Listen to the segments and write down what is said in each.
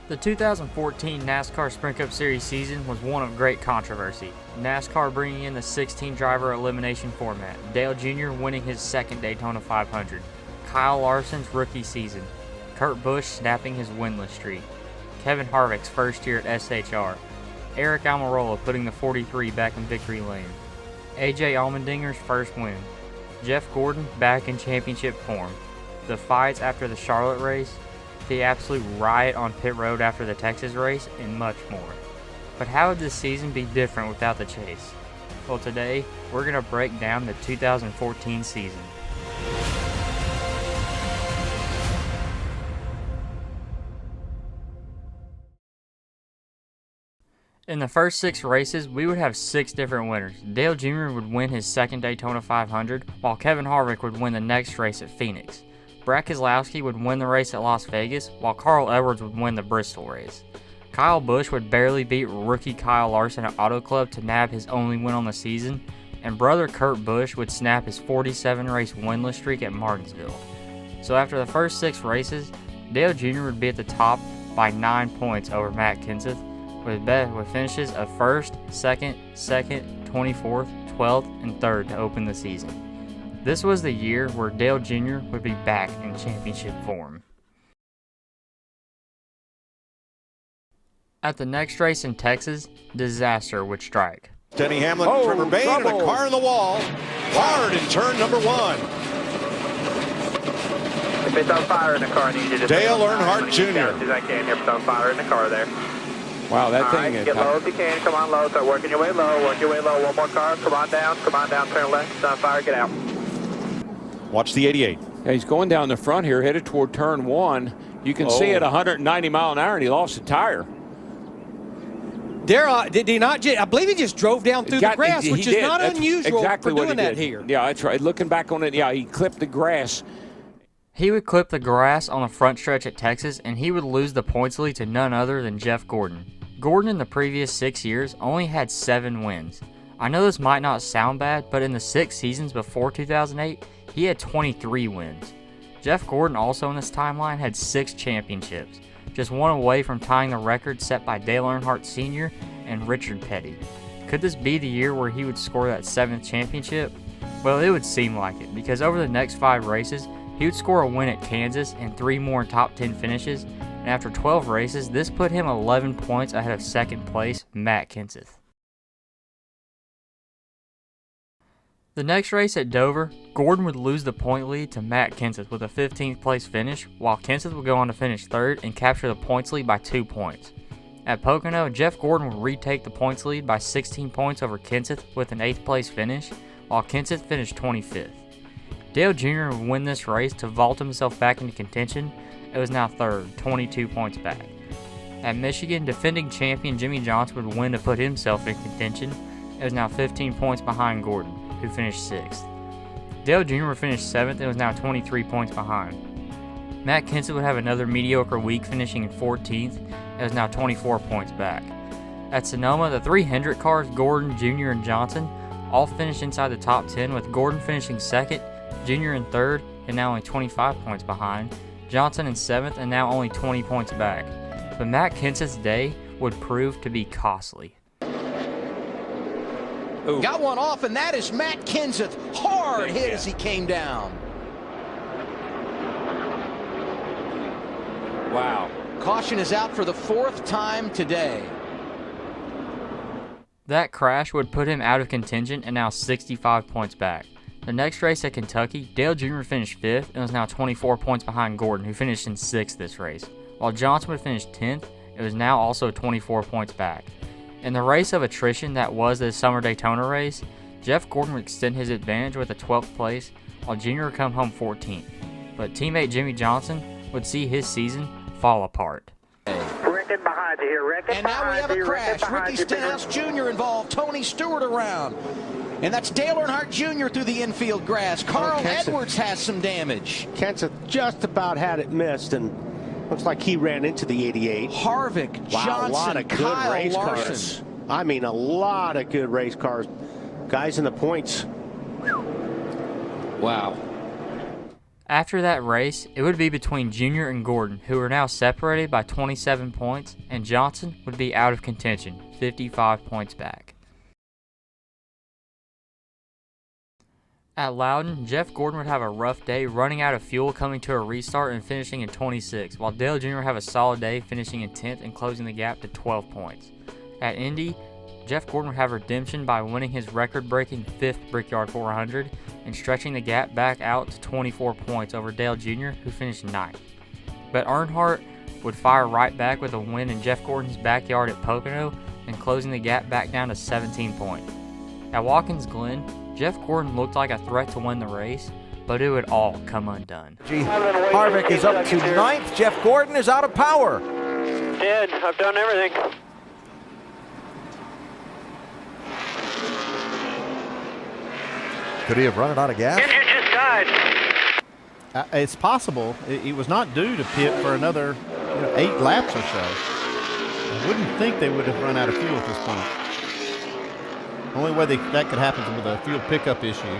The 2014 NASCAR Sprint Cup Series season was one of great controversy. NASCAR bringing in the 16-driver elimination format, Dale Jr. winning his second Daytona 500, Kyle Larson's rookie season, Kurt Busch snapping his winless streak, Kevin Harvick's first year at SHR, Eric Almirola putting the 43 back in victory lane, AJ Allmendinger's first win, Jeff Gordon back in championship form, the fights after the Charlotte race, the absolute riot on pit road after the Texas race, and much more. But how would this season be different without the chase? Well, today, we're going to break down the 2014 season. In the first 6 races, we would have 6 different winners. Dale Jr. would win his second Daytona 500, while Kevin Harvick would win the next race at Phoenix. Brad Keselowski would win the race at Las Vegas, while Carl Edwards would win the Bristol race. Kyle Busch would barely beat rookie Kyle Larson at Auto Club to nab his only win on the season, and brother Kurt Busch would snap his 47-race winless streak at Martinsville. So after the first 6 races, Dale Jr. would be at the top by 9 points over Matt Kenseth, with finishes of 1st, 2nd, 24th, 12th, and 3rd to open the season. This was the year where Dale Jr. would be back in championship form. At the next race in Texas, disaster would strike. Denny Hamlin, Trevor Bayne, and a car in the wall. Hard in turn number 1. If it's on fire in the car, I need you to Dale Earnhardt Jr. As soon as I can hear it's on fire in the car there. Wow, that thing is... Get low if you can. Come on low. Start working your way low. Work your way low. One more car. Come on down. Come on down. Turn left. It's on fire. Get out. Watch the 88. Yeah, he's going down the front here, headed toward turn 1. You can see at 190 mile an hour, and he lost a tire. Did he not? I believe he just drove down through the grass, which is not unusual for doing that here. Yeah, that's right. Looking back on it, yeah, he clipped the grass. He would clip the grass on the front stretch at Texas, and he would lose the points lead to none other than Jeff Gordon. Gordon in the previous 6 years only had 7 wins. I know this might not sound bad, but in the 6 seasons before 2008, he had 23 wins. Jeff Gordon also in this timeline had 6 championships, just one away from tying the record set by Dale Earnhardt Sr. and Richard Petty. Could this be the year where he would score that 7th championship? Well, it would seem like it, because over the next 5 races, he would score a win at Kansas and 3 more top 10 finishes, and after 12 races, this put him 11 points ahead of second place Matt Kenseth. The next race at Dover, Gordon would lose the point lead to Matt Kenseth with a 15th place finish, while Kenseth would go on to finish 3rd and capture the points lead by 2 points. At Pocono, Jeff Gordon would retake the points lead by 16 points over Kenseth with an 8th place finish, while Kenseth finished 25th. Dale Jr. would win this race to vault himself back into contention. It was now 3rd, 22 points back. At Michigan, defending champion Jimmy Johnson would win to put himself in contention. It was now 15 points behind Gordon, who finished 6th. Dale Jr. would finish 7th and was now 23 points behind. Matt Kenseth would have another mediocre week, finishing in 14th and was now 24 points back. At Sonoma, the 3 Hendrick cars, Gordon, Jr., and Johnson, all finished inside the top 10, with Gordon finishing 2nd, Jr. in 3rd, and now only 25 points behind, Johnson in 7th, and now only 20 points back. But Matt Kenseth's day would prove to be costly. Ooh. Got one off, and that is Matt Kenseth. Hard hit as he came down. Wow. Caution is out for the 4th time today. That crash would put him out of contention and now 65 points back. The next race at Kentucky, Dale Jr. finished 5th and was now 24 points behind Gordon, who finished in 6th this race. While Johnson would finish 10th, it was now also 24 points back. In the race of attrition that was the Summer Daytona race, Jeff Gordon would extend his advantage with a 12th place, while Jr. would come home 14th. But teammate Jimmy Johnson would see his season fall apart. Rickon behind you here, Rickon. And now we have a crash. Ricky Stenhouse Jr. involved. Tony Stewart around. And that's Dale Earnhardt Jr. through the infield grass. Carl Edwards has some damage. Kenseth just about had it missed, and looks like he ran into the 88. Harvick, wow, Johnson, a lot of good Kyle race Larson. cars. I mean, a lot of good race cars. Guys in the points. Wow. After that race, it would be between Junior and Gordon, who are now separated by 27 points, and Johnson would be out of contention, 55 points back. At Loudon, Jeff Gordon would have a rough day, running out of fuel, coming to a restart and finishing in 26, while Dale Jr. would have a solid day, finishing in 10th and closing the gap to 12 points. At Indy, Jeff Gordon would have redemption by winning his record-breaking 5th Brickyard 400 and stretching the gap back out to 24 points over Dale Jr., who finished 9th. But Earnhardt would fire right back with a win in Jeff Gordon's backyard at Pocono and closing the gap back down to 17 points. At Watkins Glen, Jeff Gordon looked like a threat to win the race, but it would all come undone. Harvick is up to 9th. Jeff Gordon is out of power. Dead. I've done everything. Could he have run it out of gas? Engine just died. It's possible. He was not due to pit for another 8 laps or so. I wouldn't think they would have run out of fuel at this point. Only way that could happen is with a fuel pickup issue.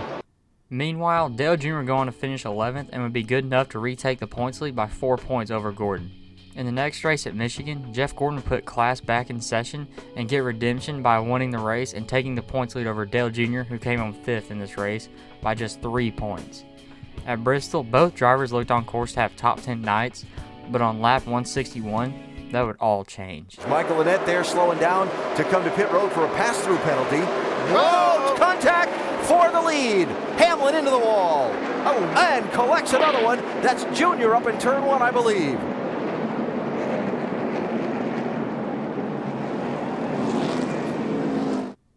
Meanwhile, Dale Jr. would go on to finish 11th and would be good enough to retake the points lead by 4 points over Gordon. In the next race at Michigan, Jeff Gordon would put class back in session and get redemption by winning the race and taking the points lead over Dale Jr., who came on 5th in this race, by just 3 points. At Bristol, both drivers looked on course to have top 10 nights, but on lap 161, that would all change. Michael Annett there slowing down to come to pit road for a pass-through penalty. Whoa! Contact for the lead. Hamlin into the wall. Oh, and collects another one. That's Junior up in turn 1, I believe.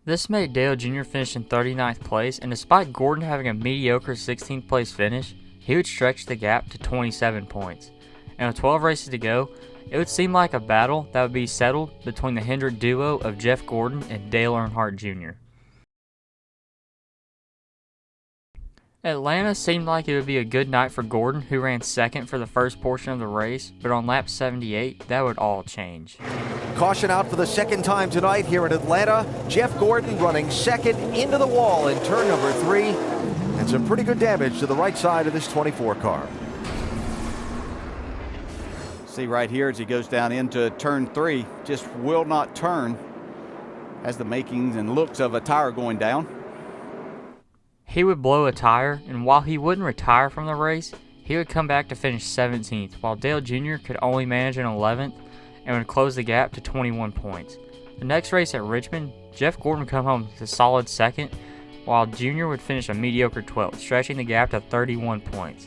This made Dale Jr. finish in 39th place, and despite Gordon having a mediocre 16th place finish, he would stretch the gap to 27 points. And with 12 races to go, it would seem like a battle that would be settled between the Hendrick duo of Jeff Gordon and Dale Earnhardt Jr. Atlanta seemed like it would be a good night for Gordon, who ran 2nd for the first portion of the race, but on lap 78, that would all change. Caution out for the second time tonight here in Atlanta. Jeff Gordon running 2nd into the wall in turn number 3, and some pretty good damage to the right side of this 24 car. See right here as he goes down into turn 3, just will not turn. Has the makings and looks of a tire going down. He would blow a tire, and while he wouldn't retire from the race, he would come back to finish 17th, while Dale Jr. could only manage an 11th and would close the gap to 21 points. The next race at Richmond, Jeff Gordon would come home to solid 2nd, while Jr. would finish a mediocre 12th, stretching the gap to 31 points.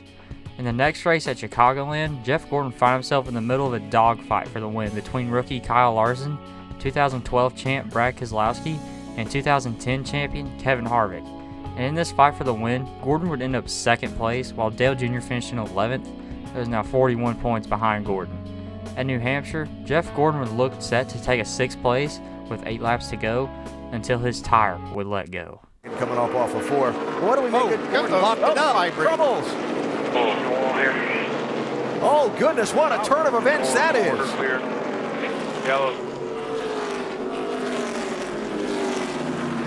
In the next race at Chicagoland, Jeff Gordon found himself in the middle of a dogfight for the win between rookie Kyle Larson, 2012 champ Brad Keselowski, and 2010 champion Kevin Harvick. And in this fight for the win, Gordon would end up 2nd place, while Dale Jr. finished in 11th. He was now 41 points behind Gordon. At New Hampshire, Jeff Gordon would look set to take a 6th place with 8 laps to go until his tire would let go. Coming off of 4. What do we make it? Locked it up. Troubles. Oh, goodness, what a turn of events that is. Clear. Yellow.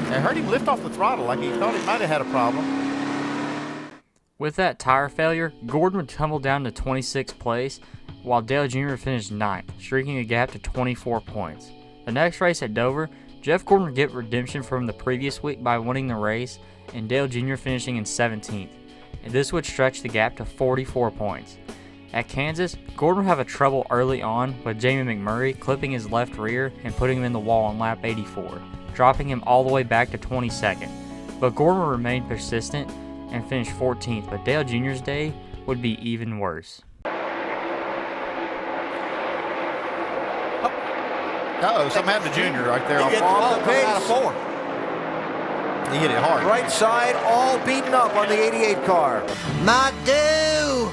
I heard him lift off the throttle like he thought he might have had a problem. With that tire failure, Gordon would tumble down to 26th place, while Dale Jr. finished 9th, shrinking the gap to 24 points. The next race at Dover, Jeff Gordon would get redemption from the previous week by winning the race, and Dale Jr. finishing in 17th, and this would stretch the gap to 44 points. At Kansas, Gordon would have a trouble early on with Jamie McMurray clipping his left rear and putting him in the wall on lap 84, dropping him all the way back to 22nd. But Gordon would remain persistent and finish 14th, but Dale Jr.'s day would be even worse. Uh-oh, something happened to Junior right there. He gets off the pace. Out of 4. He hit it hard. Right side all beaten up on the 88 car. My dude!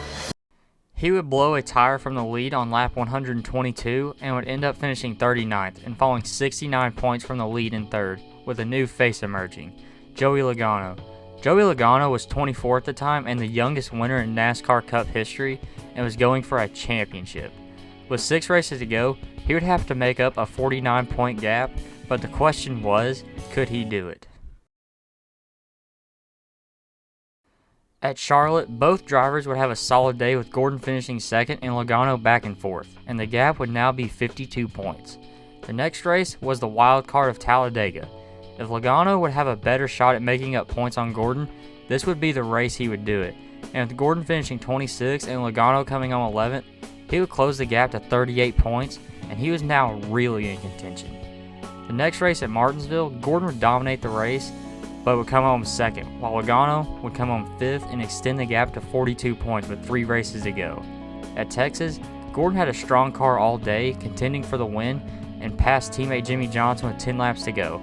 He would blow a tire from the lead on lap 122 and would end up finishing 39th and falling 69 points from the lead in 3rd, with a new face emerging, Joey Logano. Joey Logano was 24 at the time and the youngest winner in NASCAR Cup history, and was going for a championship. With 6 races to go, he would have to make up a 49-point gap, but the question was, could he do it? At Charlotte, both drivers would have a solid day with Gordon finishing second and Logano back and forth, and the gap would now be 52 points. The next race was the wild card of Talladega. If Logano would have a better shot at making up points on Gordon, this would be the race he would do it, and with Gordon finishing 26th and Logano coming on 11th, he would close the gap to 38 points, and he was now really in contention. The next race at Martinsville, Gordon would dominate the race, but would come home second, while Logano would come home fifth and extend the gap to 42 points with 3 races to go. At Texas, Gordon had a strong car all day, contending for the win, and passed teammate Jimmy Johnson with 10 laps to go,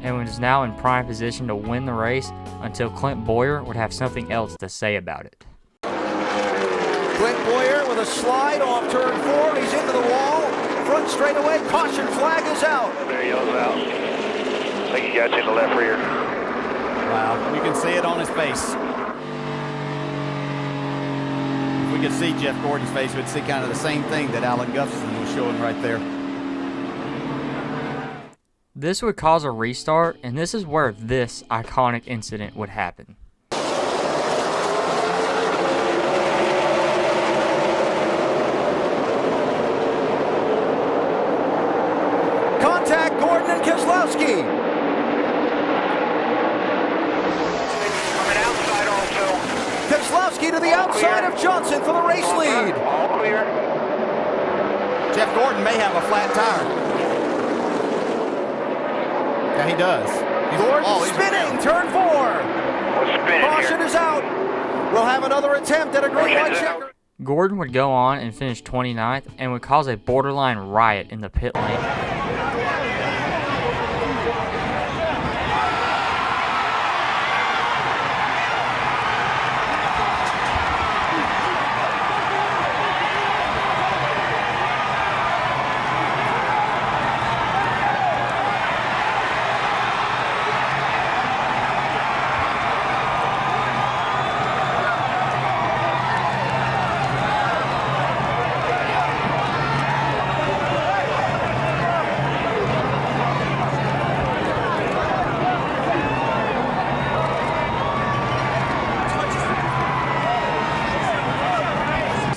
and was now in prime position to win the race until Clint Bowyer would have something else to say about it. Clint Bowyer with a slide off turn 4. He's into the wall. Front straightaway. Caution flag is out. There he goes out. I think he got you in the left rear. Wow, you can see it on his face. If we could see Jeff Gordon's face, we'd see kind of the same thing that Alan Gustafson was showing right there. This would cause a restart, and this is where this iconic incident would happen. Contact Gordon and Keselowski. Keselowski to the outside of Johnson for the race lead. All clear. Jeff Gordon may have a flat tire. Yeah, he does. Gordon spinning, turn 4. Caution is out. We'll have another attempt at a green light checker. Gordon would go on and finish 29th and would cause a borderline riot in the pit lane.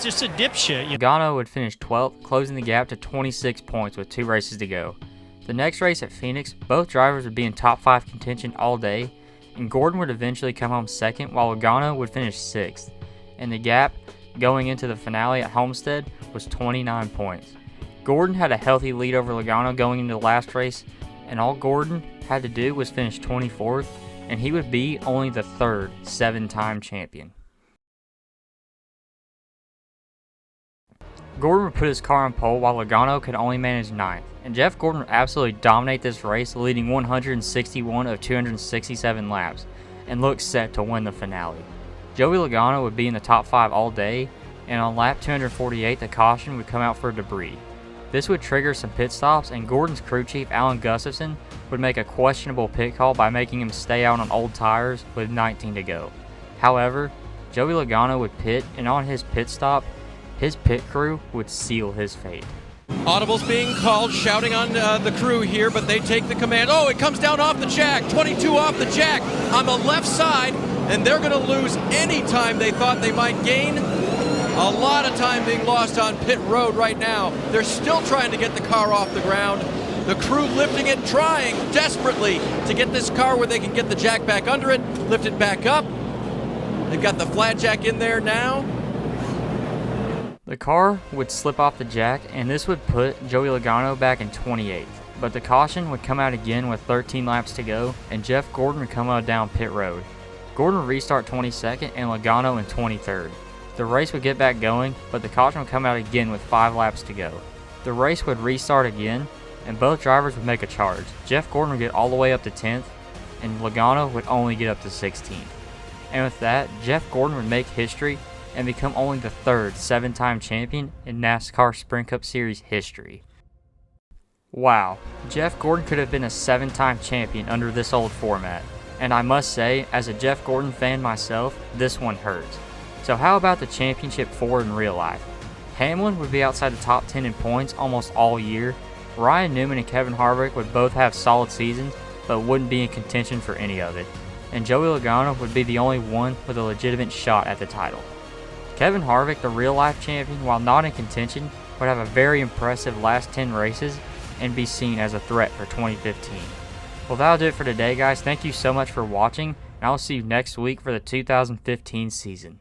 Just a dipshit. Logano would finish 12th, closing the gap to 26 points with 2 races to go. The next race at Phoenix, both drivers would be in top 5 contention all day, and Gordon would eventually come home second while Logano would finish 6th, and the gap going into the finale at Homestead was 29 points. Gordon had a healthy lead over Logano going into the last race, and all Gordon had to do was finish 24th, and he would be only the 3rd 7-time champion. Gordon would put his car on pole while Logano could only manage 9th, and Jeff Gordon would absolutely dominate this race, leading 161 of 267 laps, and looked set to win the finale. Joey Logano would be in the top 5 all day, and on lap 248 the caution would come out for debris. This would trigger some pit stops, and Gordon's crew chief Alan Gustafson would make a questionable pit call by making him stay out on old tires with 19 to go. However, Joey Logano would pit, and on his pit stop, his pit crew would seal his fate. Audibles being called, shouting on the crew here, but they take the command. Oh, it comes down off the jack, 22 off the jack on the left side, and they're going to lose any time they thought they might gain. A lot of time being lost on pit road right now. They're still trying to get the car off the ground. The crew lifting it, trying desperately to get this car where they can get the jack back under it, lift it back up. They've got the flat jack in there now. The car would slip off the jack, and this would put Joey Logano back in 28th. But the caution would come out again with 13 laps to go, and Jeff Gordon would come out down pit road. Gordon would restart 22nd and Logano in 23rd. The race would get back going, but the caution would come out again with 5 laps to go. The race would restart again, and both drivers would make a charge. Jeff Gordon would get all the way up to 10th, and Logano would only get up to 16th. And with that, Jeff Gordon would make history and become only the 3rd 7-time champion in NASCAR Sprint Cup Series history. Wow, Jeff Gordon could have been a 7-time champion under this old format, and I must say, as a Jeff Gordon fan myself, this one hurts. So how about the championship 4 in real life? Hamlin would be outside the top 10 in points almost all year. Ryan Newman and Kevin Harvick would both have solid seasons, but wouldn't be in contention for any of it. and Joey Logano would be the only one with a legitimate shot at the title. Kevin Harvick, the real-life champion, while not in contention, would have a very impressive last 10 races and be seen as a threat for 2015. Well, that'll do it for today, guys. Thank you so much for watching, and I'll see you next week for the 2015 season.